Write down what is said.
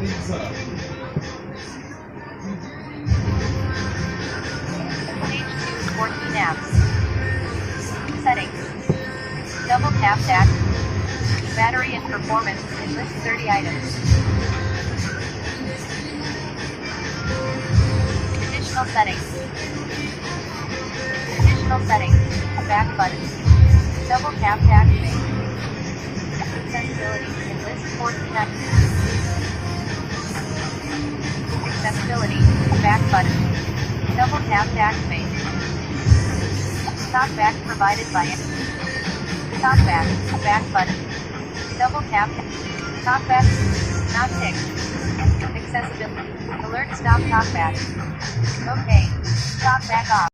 Page 2, 14 apps. Settings. Double tap that. Battery and performance and list 30 items. Additional settings. Additional settings. Back button. Double tap to activate. Accessibility and list 14 items. Accessibility. Back button. Double tap to activate. TalkBack provided by TalkBack. Back button. Double tap. TalkBack. Not ticked. Accessibility. Alert stop TalkBack. Okay. TalkBack off.